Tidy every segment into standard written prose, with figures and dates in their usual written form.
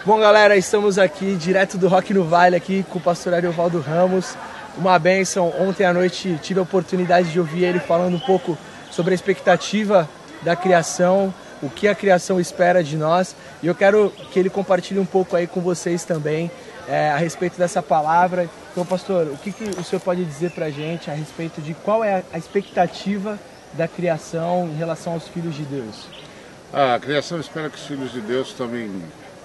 Bom, galera, estamos aqui direto do Rock no Vale aqui com o pastor Ariovaldo Ramos. Uma bênção. Ontem à noite tive a oportunidade de ouvir ele falando um pouco sobre a expectativa da criação, o que a criação espera de nós. E eu quero que ele compartilhe um pouco aí com vocês também a respeito dessa palavra. Então, pastor, o que o senhor pode dizer pra gente a respeito de qual é a expectativa da criação em relação aos filhos de Deus? A criação espera que os filhos de Deus tomem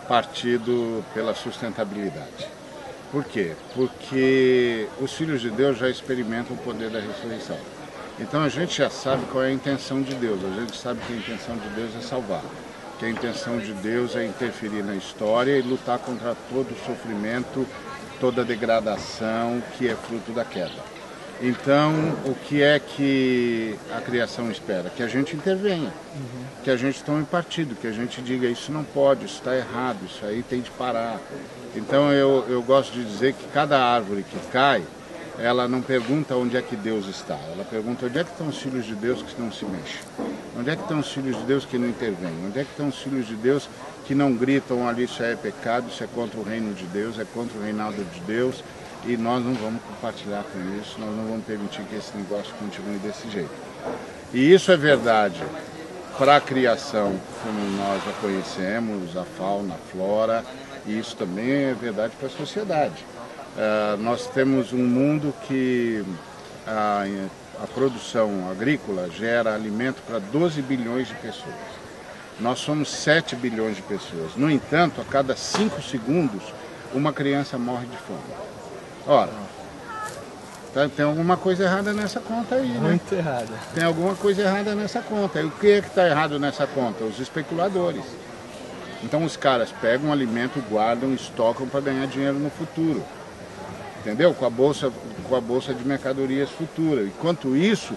partido pela sustentabilidade. Por quê? Porque os filhos de Deus já experimentam o poder da ressurreição. Então a gente já sabe qual é a intenção de Deus. A gente sabe que a intenção de Deus é salvar. Que a intenção de Deus é interferir na história e lutar contra todo o sofrimento, toda a degradação que é fruto da queda. Então, o que é que a criação espera? Que a gente intervenha, que a gente tome partido, que a gente diga isso não pode, isso está errado, isso aí tem de parar. Então eu gosto de dizer que cada árvore que cai, ela não pergunta onde é que Deus está, ela pergunta onde é que estão os filhos de Deus que não se mexem, onde é que estão os filhos de Deus que não intervêm, onde é que estão os filhos de Deus que não gritam ali isso é pecado, isso é contra o reino de Deus, é contra o reinado de Deus. E nós não vamos compartilhar com isso, nós não vamos permitir que esse negócio continue desse jeito. E isso é verdade para a criação, como nós a conhecemos, a fauna, a flora, e isso também é verdade para a sociedade. Nós temos um mundo que a produção agrícola gera alimento para 12 bilhões de pessoas. Nós somos 7 bilhões de pessoas. No entanto, a cada 5 segundos, uma criança morre de fome. Ora, tem alguma coisa errada nessa conta aí, né? Muito errada. Tem alguma coisa errada nessa conta. E o que é que está errado nessa conta? Os especuladores. Então os caras pegam o alimento, guardam, estocam para ganhar dinheiro no futuro. Entendeu? Com a bolsa de mercadorias futura. Enquanto isso,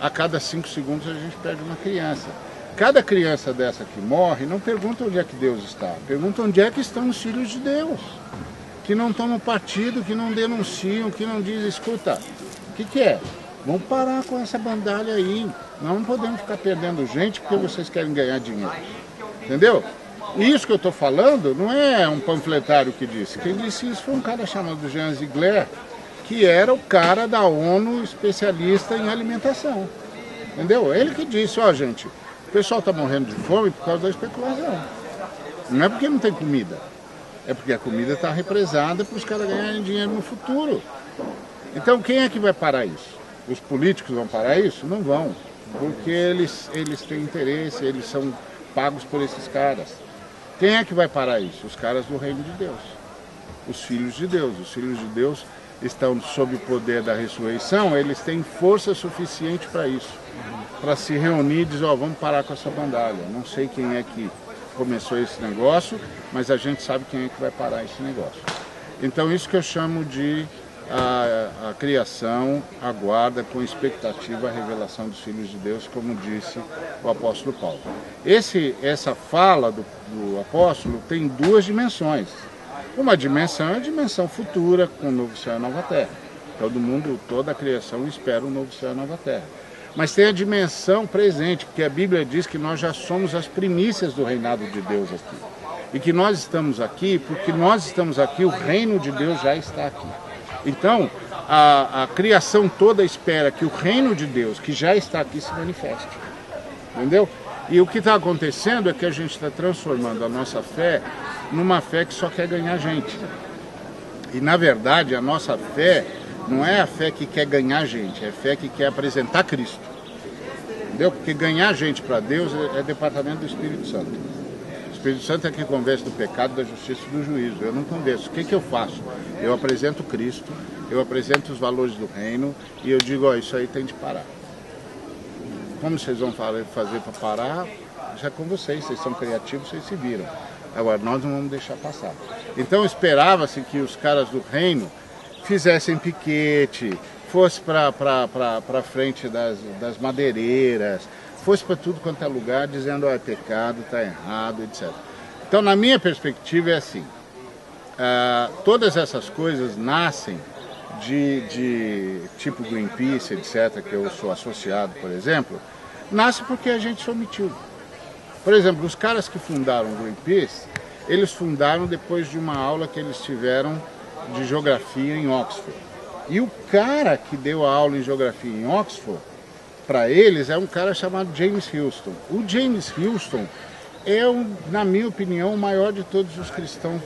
a cada 5 segundos a gente perde uma criança. Cada criança dessa que morre não pergunta onde é que Deus está. Pergunta onde é que estão os filhos de Deus. Que não tomam partido, que não denunciam, que não dizem, escuta, o que é? Vamos parar com essa bandalha aí. Nós não podemos ficar perdendo gente porque vocês querem ganhar dinheiro. Entendeu? E isso que eu estou falando não é um panfletário que disse. Quem disse isso foi um cara chamado Jean Ziegler, que era o cara da ONU especialista em alimentação. Entendeu? Ele que disse, ó gente, o pessoal está morrendo de fome por causa da especulação. Não é porque não tem comida. É porque a comida está represada para os caras ganharem dinheiro no futuro. Então quem é que vai parar isso? Os políticos vão parar isso? Não vão. Porque eles têm interesse, eles são pagos por esses caras. Quem é que vai parar isso? Os caras do reino de Deus. Os filhos de Deus. Os filhos de Deus estão sob o poder da ressurreição, eles têm força suficiente para isso. Para se reunir e dizer, ó, vamos parar com essa bandalha. Não sei quem é que começou esse negócio, mas a gente sabe quem é que vai parar esse negócio. Então isso que eu chamo de a criação aguarda com expectativa a revelação dos filhos de Deus, como disse o apóstolo Paulo. Essa fala do apóstolo tem duas dimensões. Uma dimensão é a dimensão futura, com o novo céu e nova terra. Todo mundo, toda a criação espera um novo céu e nova terra. Mas tem a dimensão presente, porque a Bíblia diz que nós já somos as primícias do reinado de Deus aqui. E que nós estamos aqui, porque nós estamos aqui, o reino de Deus já está aqui. Então, a criação toda espera que o reino de Deus, que já está aqui, se manifeste. Entendeu? E o que está acontecendo é que a gente está transformando a nossa fé numa fé que só quer ganhar gente. E, na verdade, a nossa fé não é a fé que quer ganhar gente, é a fé que quer apresentar Cristo. Entendeu? Porque ganhar gente para Deus é departamento do Espírito Santo. O Espírito Santo é que convence do pecado, da justiça e do juízo. Eu não convenço. O que eu faço? Eu apresento Cristo, eu apresento os valores do reino e eu digo, ó, isso aí tem de parar. Como vocês vão fazer para parar? Já é com vocês são criativos, vocês se viram. Agora, nós não vamos deixar passar. Então esperava-se que os caras do reino fizessem piquete, fosse para frente das madeireiras, fosse para tudo quanto é lugar, dizendo, ó, é pecado, está errado, etc. Então, na minha perspectiva, é assim, todas essas coisas nascem de tipo Greenpeace, etc., que eu sou associado, por exemplo, nasce porque a gente se omitiu. Por exemplo, os caras que fundaram o Greenpeace, Eles fundaram depois de uma aula que eles tiveram de geografia em Oxford. E o cara que deu a aula em geografia em Oxford, para eles, é um cara chamado James Houston. O James Houston é, na minha opinião, o maior de todos os cristãos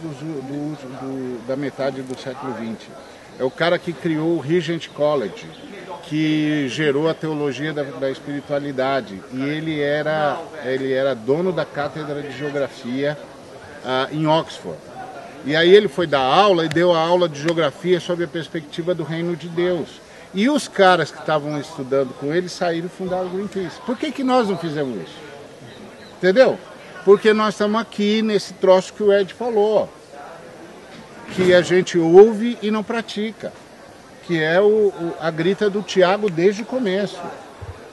da metade do século XX. É o cara que criou o Regent College, que gerou a teologia da espiritualidade. E ele era dono da cátedra de geografia em Oxford. E aí ele foi dar aula e deu a aula de geografia sob a perspectiva do reino de Deus. E os caras que estavam estudando com ele saíram e fundaram o Greenpeace. Por que nós não fizemos isso? Entendeu? Porque nós estamos aqui nesse troço que o Ed falou, que a gente ouve e não pratica, que é a grita do Tiago desde o começo.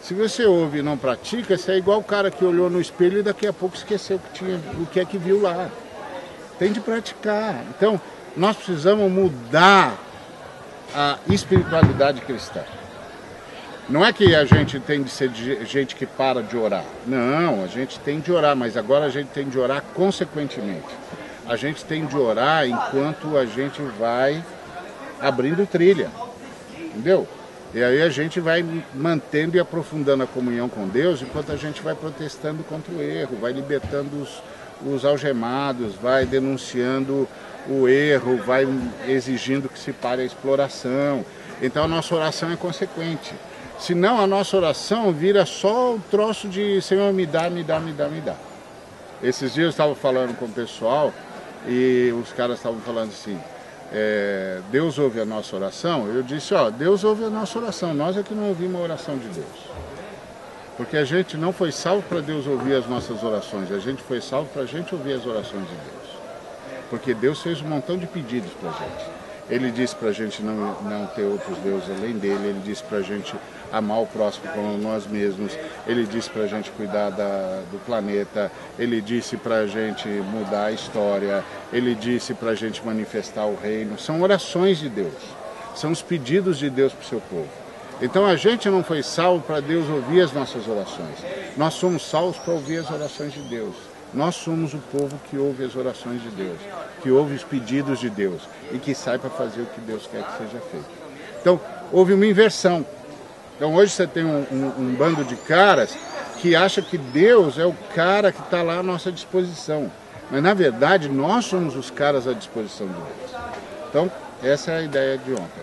Se você ouve e não pratica, você é igual o cara que olhou no espelho e daqui a pouco esqueceu o que é que viu lá. Tem de praticar. Então, nós precisamos mudar a espiritualidade cristã. Não é que a gente tem de ser gente que para de orar. Não, a gente tem de orar, mas agora a gente tem de orar consequentemente. A gente tem de orar enquanto a gente vai abrindo trilha, entendeu? E aí a gente vai mantendo e aprofundando a comunhão com Deus, enquanto a gente vai protestando contra o erro, vai libertando os algemados, vai denunciando o erro, vai exigindo que se pare a exploração. Então a nossa oração é consequente. Senão a nossa oração vira só o troço de Senhor, me dá, me dá, me dá, me dá. Esses dias eu estava falando com o pessoal e os caras estavam falando assim, Deus ouve a nossa oração? Eu disse, Deus ouve a nossa oração, nós é que não ouvimos a oração de Deus. Porque a gente não foi salvo para Deus ouvir as nossas orações, a gente foi salvo para a gente ouvir as orações de Deus. Porque Deus fez um montão de pedidos para a gente. Ele disse para a gente não ter outros deuses além dele, ele disse para a gente amar o próximo como nós mesmos, ele disse para a gente cuidar do planeta, ele disse para a gente mudar a história, ele disse para a gente manifestar o reino. São orações de Deus, são os pedidos de Deus para o seu povo. Então a gente não foi salvo para Deus ouvir as nossas orações, nós somos salvos para ouvir as orações de Deus. Nós somos o povo que ouve as orações de Deus, que ouve os pedidos de Deus e que sai para fazer o que Deus quer que seja feito. Então, houve uma inversão. Então, hoje você tem um bando de caras que acha que Deus é o cara que está lá à nossa disposição. Mas, na verdade, nós somos os caras à disposição de Deus. Então, essa é a ideia de ontem.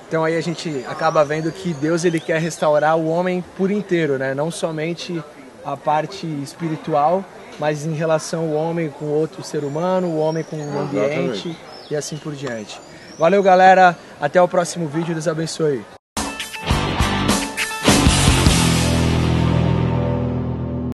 Então aí a gente acaba vendo que Deus ele quer restaurar o homem por inteiro, né? Não somente a parte espiritual, mas em relação ao homem com outro ser humano, o homem com o ambiente e assim por diante. Valeu, galera. Até o próximo vídeo. Deus abençoe.